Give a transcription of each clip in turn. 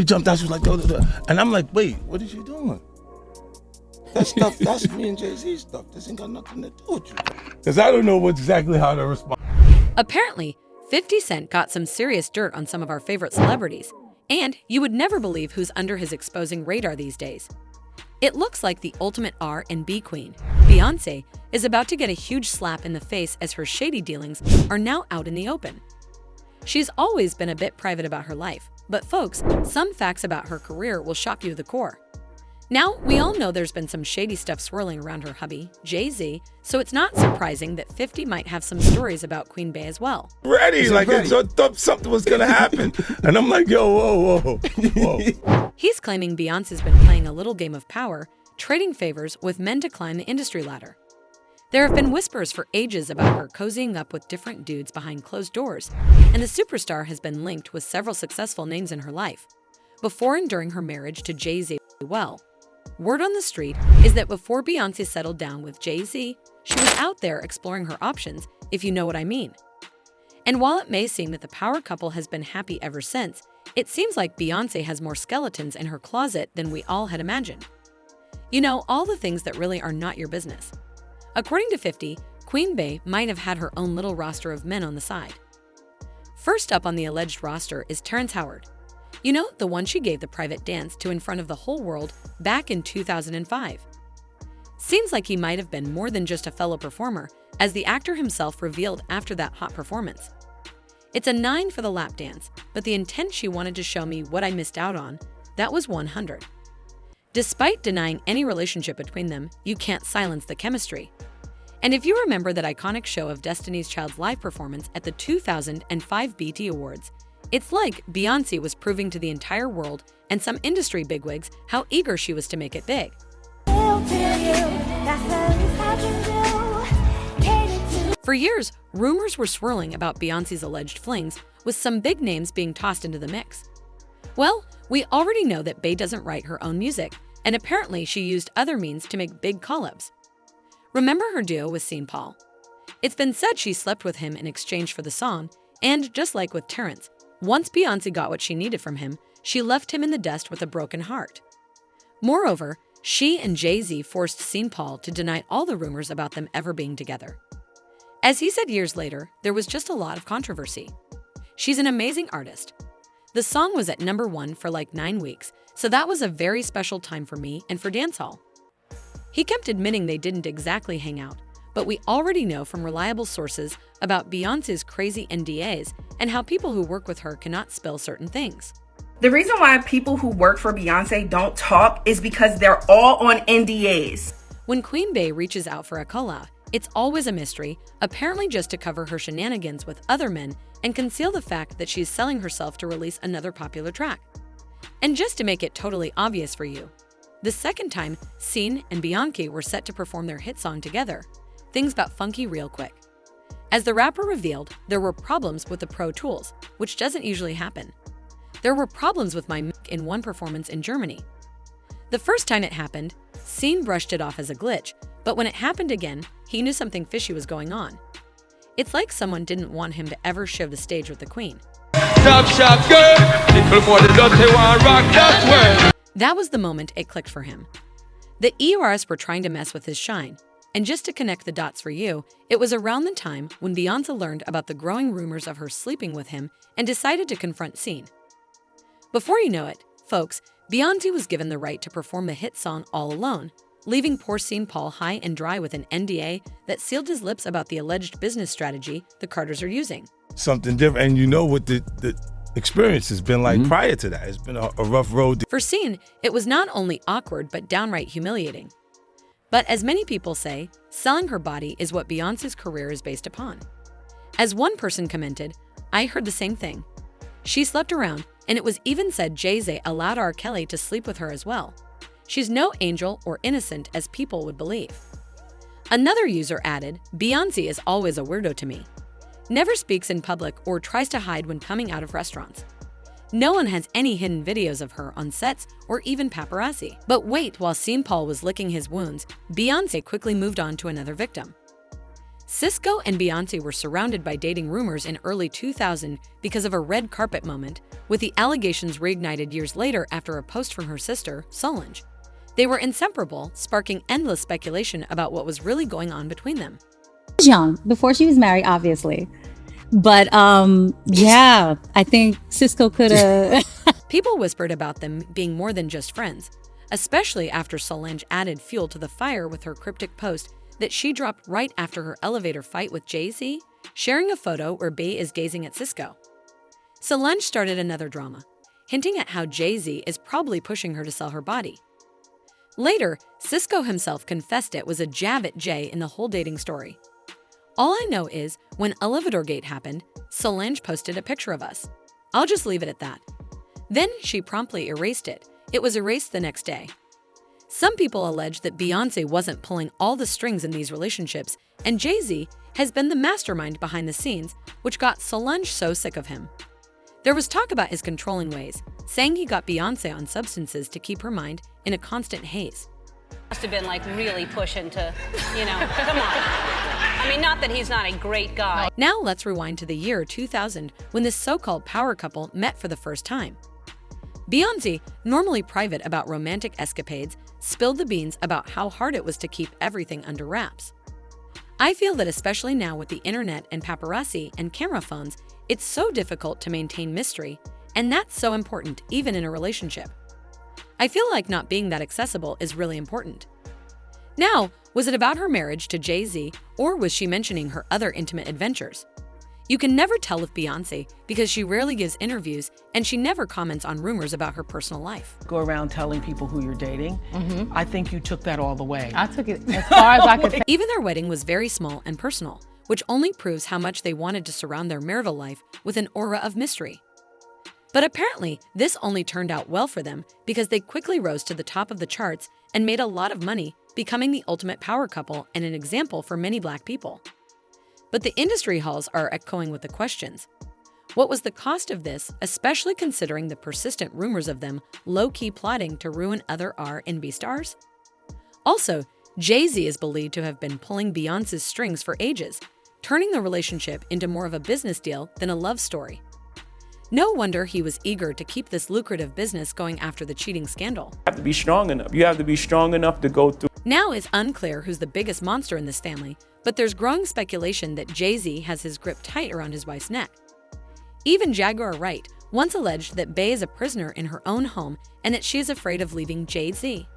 She jumped out, she was like, duh, duh, duh. And I'm like, wait, what is you doing? That stuff, that's me and Jay-Z stuff. This ain't got nothing to do with you. Because I don't know exactly how to respond. Apparently, 50 Cent got some serious dirt on some of our favorite celebrities, and you would never believe who's under his exposing radar these days. It looks like the ultimate R&B queen, Beyoncé, is about to get a huge slap in the face as her shady dealings are now out in the open. She's always been a bit private about her life, but folks, some facts about her career will shock you to the core. Now, we all know there's been some shady stuff swirling around her hubby, Jay-Z, so it's not surprising that 50 might have some stories about Queen Bey as well. Ready, like I thought something was gonna happen. And I'm like, yo, whoa. He's claiming Beyonce's been playing a little game of power, trading favors with men to climb the industry ladder. There have been whispers for ages about her cozying up with different dudes behind closed doors, and the superstar has been linked with several successful names in her life, before and during her marriage to Jay-Z. Well, word on the street is that before Beyoncé settled down with Jay-Z, she was out there exploring her options, if you know what I mean. And while it may seem that the power couple has been happy ever since, it seems like Beyoncé has more skeletons in her closet than we all had imagined. You know, all the things that really are not your business. According to 50, Queen Bey might have had her own little roster of men on the side. First up on the alleged roster is Terrence Howard. You know, the one she gave the private dance to in front of the whole world back in 2005. Seems like he might have been more than just a fellow performer, as the actor himself revealed after that hot performance. It's a 9 for the lap dance, but the intent she wanted to show me what I missed out on, that was 100. Despite denying any relationship between them, you can't silence the chemistry. And if you remember that iconic show of Destiny's Child's live performance at the 2005 BET Awards, it's like Beyoncé was proving to the entire world and some industry bigwigs how eager she was to make it big. For years, rumors were swirling about Beyoncé's alleged flings, with some big names being tossed into the mix. Well, we already know that Bey doesn't write her own music, and apparently she used other means to make big call-ups. Remember her duo with Sean Paul? It's been said she slept with him in exchange for the song, and just like with Terrence, once Beyoncé got what she needed from him, she left him in the dust with a broken heart. Moreover, she and Jay-Z forced Sean Paul to deny all the rumors about them ever being together. As he said years later, there was just a lot of controversy. She's an amazing artist. The song was at #1 for like 9 weeks, so that was a very special time for me and for dancehall. He kept admitting they didn't exactly hang out, but we already know from reliable sources about Beyoncé's crazy NDAs and how people who work with her cannot spill certain things. The reason why people who work for Beyoncé don't talk is because they're all on NDAs. When Queen Bey reaches out for a collab, it's always a mystery, apparently just to cover her shenanigans with other men and conceal the fact that she's selling herself to release another popular track. And just to make it totally obvious for you, the second time Sean and Beyoncé were set to perform their hit song together, things got funky real quick. As the rapper revealed, there were problems with the Pro Tools, which doesn't usually happen. There were problems with my mic in one performance in Germany. The first time it happened, Sean brushed it off as a glitch, but when it happened again, he knew something fishy was going on. It's like someone didn't want him to ever share the stage with the queen. That was the moment it clicked for him. The ERS were trying to mess with his shine, and just to connect the dots for you, it was around the time when Beyoncé learned about the growing rumors of her sleeping with him and decided to confront Sean. Before you know it, folks, Beyoncé was given the right to perform the hit song all alone, leaving poor Sean Paul high and dry with an NDA that sealed his lips about the alleged business strategy the Carters are using. Something different, and you know what the experience has been like prior to that. It's been a rough road. For Sean, it was not only awkward but downright humiliating. But as many people say, selling her body is what Beyoncé's career is based upon. As one person commented, I heard the same thing. She slept around, and it was even said Jay-Z allowed R. Kelly to sleep with her as well. She's no angel or innocent as people would believe. Another user added, Beyoncé is always a weirdo to me. Never speaks in public or tries to hide when coming out of restaurants. No one has any hidden videos of her on sets or even paparazzi. But wait, while Sean Paul was licking his wounds, Beyoncé quickly moved on to another victim. Cisco and Beyoncé were surrounded by dating rumors in early 2000 because of a red carpet moment, with the allegations reignited years later after a post from her sister, Solange. They were inseparable, sparking endless speculation about what was really going on between them. Young, before she was married, obviously. But yeah, I think Cisco could have. People whispered about them being more than just friends, especially after Solange added fuel to the fire with her cryptic post that she dropped right after her elevator fight with Jay-Z, sharing a photo where Bey is gazing at Cisco. Solange started another drama, hinting at how Jay-Z is probably pushing her to sell her body. Later, Cisco himself confessed it was a jab at Jay in the whole dating story. All I know is, when Elevator Gate happened, Solange posted a picture of us. I'll just leave it at that. Then she promptly erased it. It was erased the next day. Some people allege that Beyoncé wasn't pulling all the strings in these relationships, and Jay-Z has been the mastermind behind the scenes, which got Solange so sick of him. There was talk about his controlling ways, saying he got Beyoncé on substances to keep her mind in a constant haze. Must have been like really pushing to, come on. I mean, not that he's not a great guy. Now let's rewind to the year 2000 when this so-called power couple met for the first time. Beyoncé, normally private about romantic escapades, spilled the beans about how hard it was to keep everything under wraps. I feel that especially now with the internet and paparazzi and camera phones, it's so difficult to maintain mystery, and that's so important even in a relationship. I feel like not being that accessible is really important. Now, was it about her marriage to Jay-Z, or was she mentioning her other intimate adventures? You can never tell with Beyoncé because she rarely gives interviews and she never comments on rumors about her personal life. Go around telling people who you're dating. I think you took that all the way. I took it as far as I could take. Even their wedding was very small and personal, which only proves how much they wanted to surround their marital life with an aura of mystery. But apparently, this only turned out well for them because they quickly rose to the top of the charts and made a lot of money, becoming the ultimate power couple and an example for many Black people. But the industry halls are echoing with the questions. What was the cost of this, especially considering the persistent rumors of them low-key plotting to ruin other R&B stars? Also, Jay-Z is believed to have been pulling Beyoncé's strings for ages, turning the relationship into more of a business deal than a love story. No wonder he was eager to keep this lucrative business going after the cheating scandal. You have to be strong enough. You have to be strong enough to go through. Now it's unclear who's the biggest monster in this family, but there's growing speculation that Jay-Z has his grip tight around his wife's neck. Even Jaguar Wright once alleged that Bey is a prisoner in her own home and that she is afraid of leaving Jay-Z.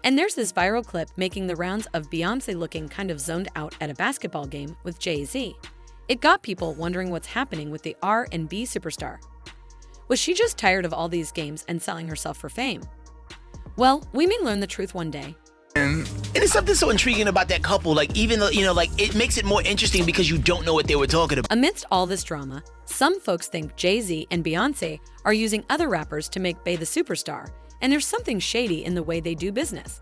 And there's this viral clip making the rounds of Beyoncé looking kind of zoned out at a basketball game with Jay-Z. It got people wondering what's happening with the R&B superstar. Was she just tired of all these games and selling herself for fame? Well, we may learn the truth one day. And it's something so intriguing about that couple, like even though, it makes it more interesting because you don't know what they were talking about. Amidst all this drama, some folks think Jay-Z and Beyoncé are using other rappers to make Bey the superstar, and there's something shady in the way they do business.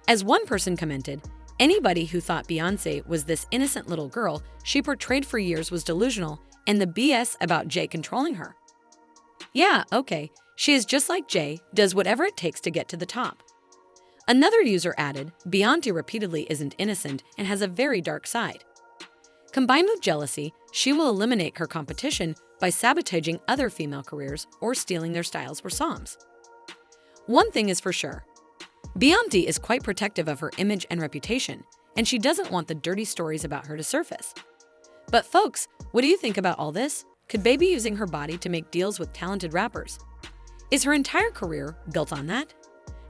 As one person commented, anybody who thought Beyoncé was this innocent little girl she portrayed for years was delusional, and the BS about Jay controlling her. Yeah, okay, she is just like Jay, does whatever it takes to get to the top. Another user added, Beyoncé repeatedly isn't innocent and has a very dark side. Combined with jealousy, she will eliminate her competition by sabotaging other female careers or stealing their styles or songs. One thing is for sure, Beyoncé is quite protective of her image and reputation, and she doesn't want the dirty stories about her to surface. But folks, what do you think about all this? Could Bey be using her body to make deals with talented rappers? Is her entire career built on that?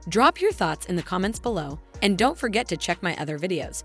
Drop your thoughts in the comments below, and don't forget to check my other videos.